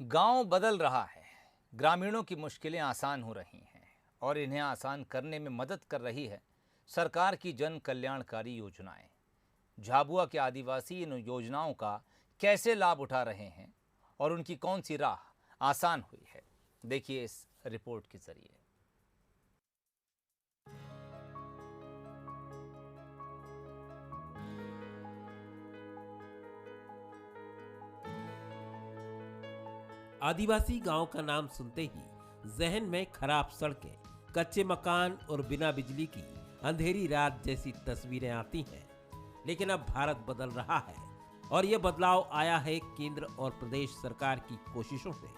गांव बदल रहा है। ग्रामीणों की मुश्किलें आसान हो रही हैं और इन्हें आसान करने में मदद कर रही है सरकार की जन कल्याणकारी योजनाएं। झाबुआ के आदिवासी इन योजनाओं का कैसे लाभ उठा रहे हैं और उनकी कौन सी राह आसान हुई है, देखिए इस रिपोर्ट के जरिए। आदिवासी गांव का नाम सुनते ही जहन में खराब सड़कें, कच्चे मकान और बिना बिजली की अंधेरी रात जैसी तस्वीरें आती हैं। लेकिन अब भारत बदल रहा है और यह बदलाव आया है केंद्र और प्रदेश सरकार की कोशिशों से।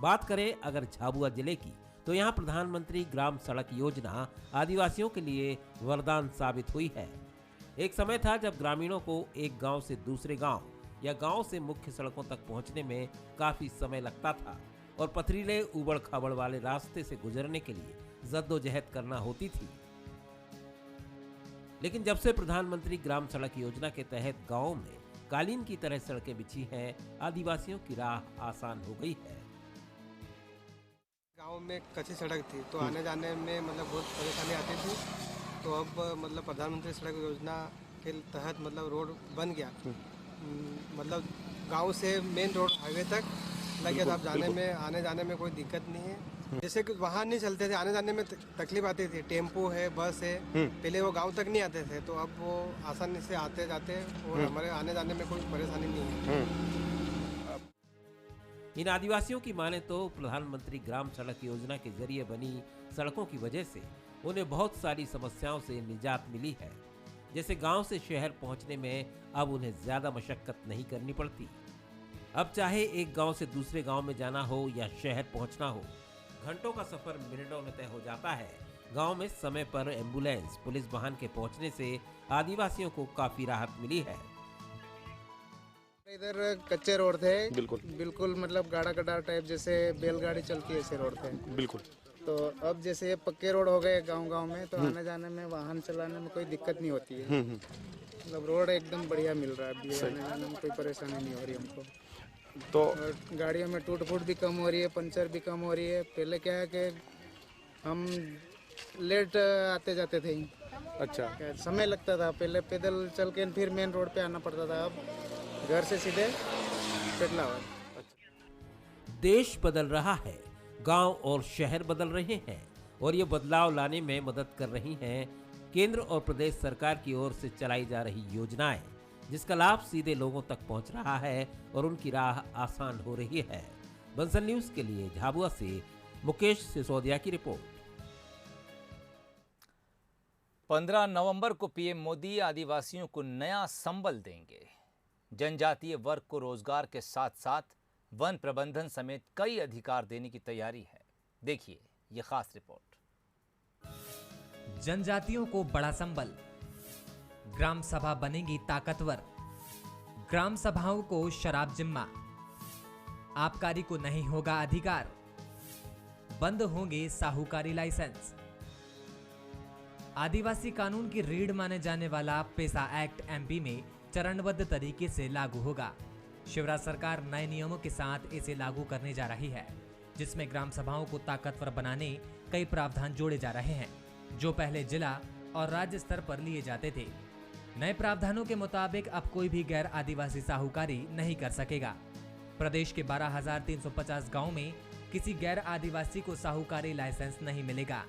बात करें अगर झाबुआ जिले की, तो यहाँ प्रधानमंत्री ग्राम सड़क योजना आदिवासियों के लिए वरदान साबित हुई है। एक समय था जब ग्रामीणों को एक गांव से दूसरे गांव या गांव से मुख्य सड़कों तक पहुंचने में काफी समय लगता था और पथरीले उबड़ खाबड़ वाले रास्ते से गुजरने के लिए जद्दोजहद करना होती थी। लेकिन जब से प्रधानमंत्री ग्राम सड़क योजना के तहत गांवों में कालीन की तरह सड़कें बिछी हैं, आदिवासियों की राह आसान हो गई है। गांव में कच्ची सड़क थी तो आने जाने में बहुत परेशानी आती थी। तो अब प्रधानमंत्री सड़क योजना के तहत रोड बन गया। गांव से मेन रोड हाईवे तक लग गया। अब जाने में आने जाने में कोई दिक्कत नहीं है। जैसे कि वाहन नहीं चलते थे, आने जाने में तकलीफ आती थी। टेम्पो है, बस है, पहले वो गांव तक नहीं आते थे, तो अब वो आसानी से आते जाते और हमारे आने जाने में कोई परेशानी नहीं है। इन आदिवासियों की माने तो प्रधानमंत्री ग्राम सड़क योजना के जरिए बनी सड़कों की वजह से उन्हें बहुत सारी समस्याओं से निजात मिली है। जैसे गांव से शहर पहुंचने में अब उन्हें ज्यादा मशक्कत नहीं करनी पड़ती। अब चाहे एक गांव से दूसरे गांव में जाना हो या शहर पहुंचना हो, घंटों का सफर मिनटों में तय हो जाता है। गांव में समय पर एम्बुलेंस, पुलिस वाहन के पहुंचने से आदिवासियों को काफी राहत मिली है। इधर कच्चे रोड थे, बिल्कुल गाड़ा गड्ढा टाइप, जैसे बैलगाड़ी चलती है ऐसे रोड थे बिल्कुल। तो अब जैसे ये पक्के रोड हो गए गांव में, तो आने जाने में, वाहन चलाने में कोई दिक्कत नहीं होती है। रोड एकदम बढ़िया मिल रहा है अभी, आने जाने में कोई परेशानी नहीं हो रही हमको। तो गाड़ियों में टूट फूट भी कम हो रही है, पंचर भी कम हो रही है। पहले क्या है कि हम लेट आते जाते थे। अच्छा, समय लगता था पहले, पैदल चल के फिर मेन रोड पे आना पड़ता था। अब घर से सीधे पेटलावर। देश बदल रहा है, गांव और शहर बदल रहे हैं और ये बदलाव लाने में मदद कर रही हैं केंद्र और प्रदेश सरकार की ओर से चलाई जा रही योजनाएं, जिसका लाभ सीधे लोगों तक पहुंच रहा है और उनकी राह आसान हो रही है। बंसल न्यूज के लिए झाबुआ से मुकेश सिसोदिया की रिपोर्ट। 15 नवंबर को पीएम मोदी आदिवासियों को नया संबल देंगे। जनजातीय वर्ग को रोजगार के साथ साथ वन प्रबंधन समेत कई अधिकार देने की तैयारी है। देखिए ये खास रिपोर्ट। जनजातियों को बड़ा संबल, ग्राम सभा बनेगी ताकतवर। ग्राम सभाओं को शराब जिम्मा, आबकारी को नहीं होगा अधिकार। बंद होंगे साहूकारी लाइसेंस। आदिवासी कानून की रीढ़ माने जाने वाला पेसा एक्ट एमपी में चरणबद्ध तरीके से लागू होगा। शिवराज सरकार नए नियमों के साथ इसे लागू करने जा रही है, जिसमें ग्राम सभाओं को ताकतवर बनाने कई प्रावधान जोड़े जा रहे हैं, जो पहले जिला और राज्य स्तर पर लिए जाते थे। नए प्रावधानों के मुताबिक अब कोई भी गैर आदिवासी साहूकारी नहीं कर सकेगा। प्रदेश के 12,350 गाँव में किसी गैर आदिवासी को साहूकारी लाइसेंस नहीं मिलेगा।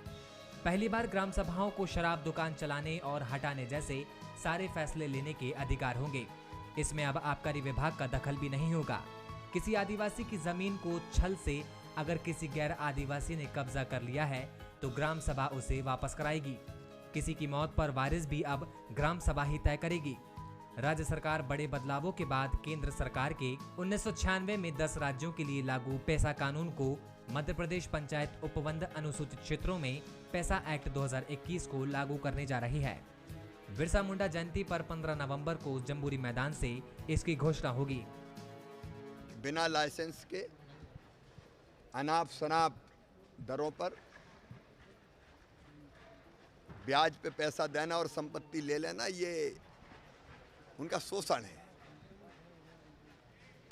पहली बार ग्राम सभाओं को शराब दुकान चलाने और हटाने जैसे सारे फैसले लेने के अधिकार होंगे। इसमें अब आबकारी विभाग का दखल भी नहीं होगा। किसी आदिवासी की जमीन को छल से अगर किसी गैर आदिवासी ने कब्जा कर लिया है तो ग्राम सभा उसे वापस कराएगी। किसी की मौत पर वारिस भी अब ग्राम सभा ही तय करेगी। राज्य सरकार बड़े बदलावों के बाद केंद्र सरकार के 1996 में 10 राज्यों के लिए लागू पैसा कानून को मध्य प्रदेश पंचायत उपबंध अनुसूचित क्षेत्रों में पैसा एक्ट 2021 को लागू करने जा रही है। बिरसा मुंडा जयंती पर 15 नवंबर को जम्बूरी मैदान से इसकी घोषणा होगी। बिना लाइसेंस के अनाप शनाप दरों पर ब्याज पे पैसा देना और संपत्ति ले लेना, ये उनका शोषण है।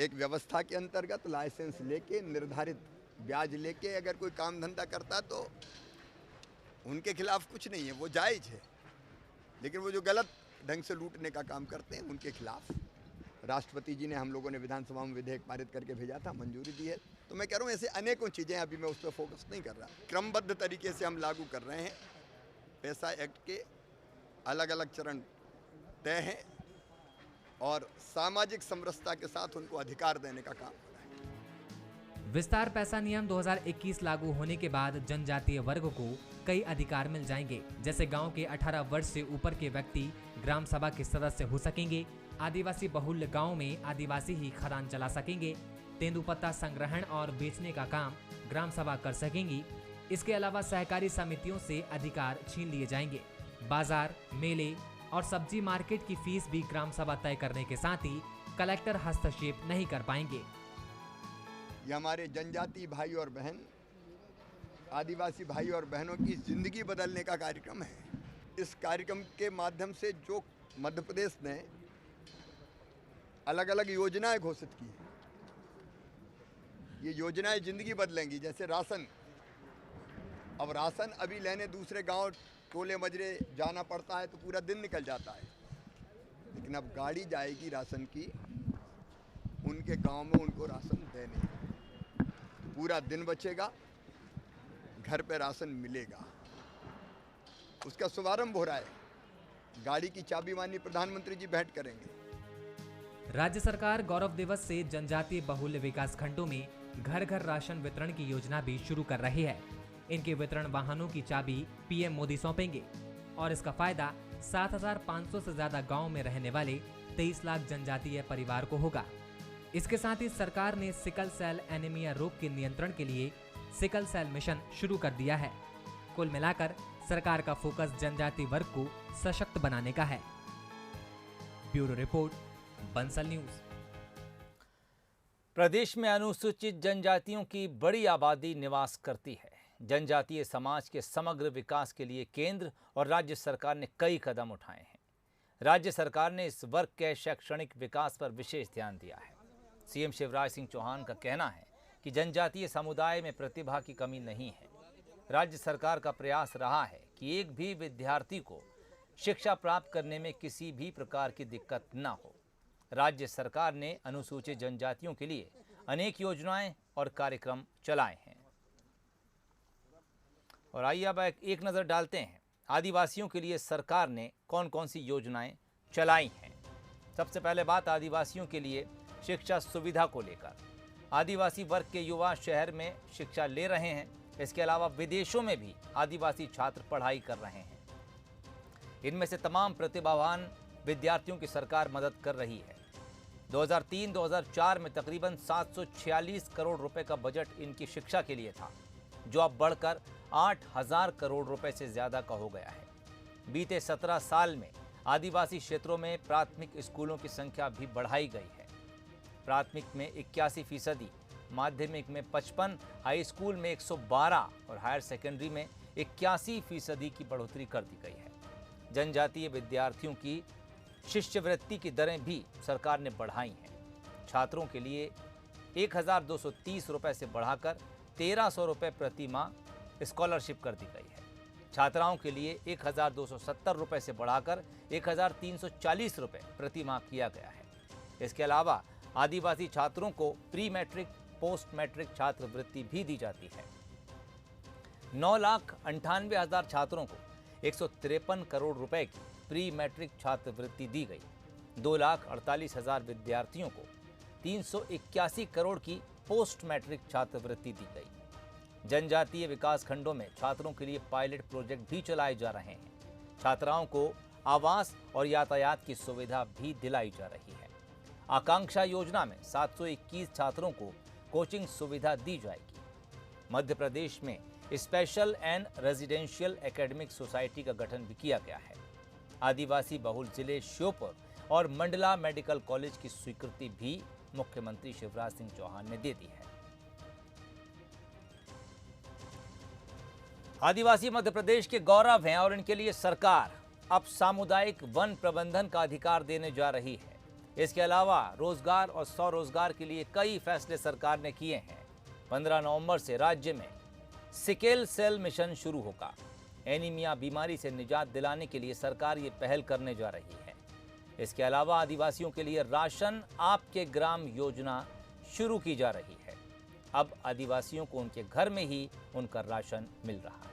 एक व्यवस्था के अंतर्गत लाइसेंस लेके निर्धारित ब्याज लेके अगर कोई काम धंधा करता तो उनके खिलाफ कुछ नहीं है, वो जायज़ है। लेकिन वो जो गलत ढंग से लूटने का काम करते हैं उनके खिलाफ राष्ट्रपति जी ने, हम लोगों ने विधानसभा में विधेयक पारित करके भेजा था, मंजूरी दी है। तो मैं कह रहा हूँ ऐसे अनेकों चीज़ें, अभी मैं उस पर फोकस नहीं कर रहा। क्रमबद्ध तरीके से हम लागू कर रहे हैं। पैसा एक्ट के अलग अलग चरण तय हैं और सामाजिक समरसता के साथ उनको अधिकार देने का काम हो रहा है। विस्तार पैसा नियम 2021 लागू होने के बाद जनजातीय वर्ग को कई अधिकार मिल जाएंगे, जैसे गांव के 18 वर्ष से ऊपर के व्यक्ति ग्राम सभा के सदस्य हो सकेंगे। आदिवासी बहुल्य गांव में आदिवासी ही खदान चला सकेंगे। तेंदुपत्ता संग्रहण और बेचने का काम ग्राम सभा कर सकेंगी। इसके अलावा सहकारी समितियों से अधिकार छीन लिए जाएंगे। बाजार, मेले और सब्जी मार्केट की फीस भी ग्राम सभा तय करने के साथ ही कलेक्टर हस्तक्षेप नहीं कर पाएंगे। ये हमारे जनजाति भाई और बहन, आदिवासी भाई और बहनों की जिंदगी बदलने का कार्यक्रम है। इस कार्यक्रम के माध्यम से जो मध्य प्रदेश ने अलग अलग योजनाएं घोषित की हैं, ये योजनाएं जिंदगी बदलेंगी। जैसे राशन, अब राशन अभी लेने दूसरे गांव टोले मजरे जाना पड़ता है तो पूरा दिन निकल जाता है, लेकिन अब गाड़ी जाएगी राशन की, उनके गांव में उनको राशन देने, पूरा दिन बचेगा, घर पे राशन मिलेगा। उसका शुभारंभ हो रहा है। गाड़ी की चाबी माननीय प्रधानमंत्री जी भेंट करेंगे। राज्य सरकार गौरव दिवस से जनजातीय बहुल्य विकास खंडों में घर घर राशन वितरण की योजना भी शुरू कर रही है। इनके वितरण वाहनों की चाबी पीएम मोदी सौंपेंगे और इसका फायदा 7,500 से ज्यादा गांव में रहने वाले 23 लाख जनजातीय परिवार को होगा। इसके साथ ही सरकार ने सिकल सेल एनीमिया रोग के नियंत्रण के लिए सिकल सेल मिशन शुरू कर दिया है। कुल मिलाकर सरकार का फोकस जनजाति वर्ग को सशक्त बनाने का है। Bureau report, Bansal news. प्रदेश में अनुसूचित जनजातियों की बड़ी आबादी निवास करती है। जनजातीय समाज के समग्र विकास के लिए केंद्र और राज्य सरकार ने कई कदम उठाए हैं। राज्य सरकार ने इस वर्ग के शैक्षणिक विकास पर विशेष ध्यान दिया है। सीएम शिवराज सिंह चौहान का कहना है कि जनजातीय समुदाय में प्रतिभा की कमी नहीं है। राज्य सरकार का प्रयास रहा है कि एक भी विद्यार्थी को शिक्षा प्राप्त करने में किसी भी प्रकार की दिक्कत न हो। राज्य सरकार ने अनुसूचित जनजातियों के लिए अनेक योजनाएं और कार्यक्रम चलाए हैं। और आइए अब एक नज़र डालते हैं आदिवासियों के लिए सरकार ने कौन कौन सी योजनाएं चलाई हैं। सबसे पहले बात आदिवासियों के लिए शिक्षा सुविधा को लेकर। आदिवासी वर्ग के युवा शहर में शिक्षा ले रहे हैं। इसके अलावा विदेशों में भी आदिवासी छात्र पढ़ाई कर रहे हैं। इनमें से तमाम प्रतिभावान विद्यार्थियों की सरकार मदद कर रही है। 2003-2004 में तकरीबन 746 करोड़ रुपए का बजट इनकी शिक्षा के लिए था, जो अब बढ़कर 8,000 करोड़ रुपए से ज़्यादा का हो गया है। बीते 17 साल में आदिवासी क्षेत्रों में प्राथमिक स्कूलों की संख्या भी बढ़ाई गई है। प्राथमिक में 81%, माध्यमिक में 55%, हाई स्कूल में 112 और हायर सेकेंडरी में 81% की बढ़ोतरी कर दी गई है। जनजातीय विद्यार्थियों की शिष्यवृत्ति की दरें भी सरकार ने बढ़ाई हैं। छात्रों के लिए 1,230 रुपये से बढ़ाकर 1,300 रुपये प्रति माह स्कॉलरशिप कर दी गई है। छात्राओं के लिए 1,270 रुपये से बढ़ाकर 1,340 रुपये प्रति माह किया गया है। इसके अलावा आदिवासी छात्रों को प्री मैट्रिक, पोस्ट मैट्रिक छात्रवृत्ति भी दी जाती है। 9,98,000 छात्रों को 153 करोड़ रुपए की प्री मैट्रिक छात्रवृत्ति दी गई। 2,48,000 विद्यार्थियों को 381 करोड़ की पोस्ट मैट्रिक छात्रवृत्ति दी गई। जनजातीय विकास खंडों में छात्रों के लिए पायलट प्रोजेक्ट भी चलाए जा रहे हैं। छात्राओं को आवास और यातायात की सुविधा भी दिलाई जा रही है। आकांक्षा योजना में 721 छात्रों को कोचिंग सुविधा दी जाएगी। मध्य प्रदेश में special and residential academic society का गठन भी किया गया है। आदिवासी बहुल जिले श्योपुर और मंडला मेडिकल कॉलेज की स्वीकृति भी मुख्यमंत्री शिवराज सिंह चौहान ने दे दी है। आदिवासी मध्य प्रदेश के गौरव हैं और इनके लिए सरकार अब सामुदायिक वन प्रबंधन का अधिकार देने जा रही है। इसके अलावा रोजगार और स्वरोजगार के लिए कई फैसले सरकार ने किए हैं। 15 नवंबर से राज्य में सिकेल सेल मिशन शुरू होगा। एनीमिया बीमारी से निजात दिलाने के लिए सरकार ये पहल करने जा रही है। इसके अलावा आदिवासियों के लिए राशन आपके ग्राम योजना शुरू की जा रही है। अब आदिवासियों को उनके घर में ही उनका राशन मिल रहा है।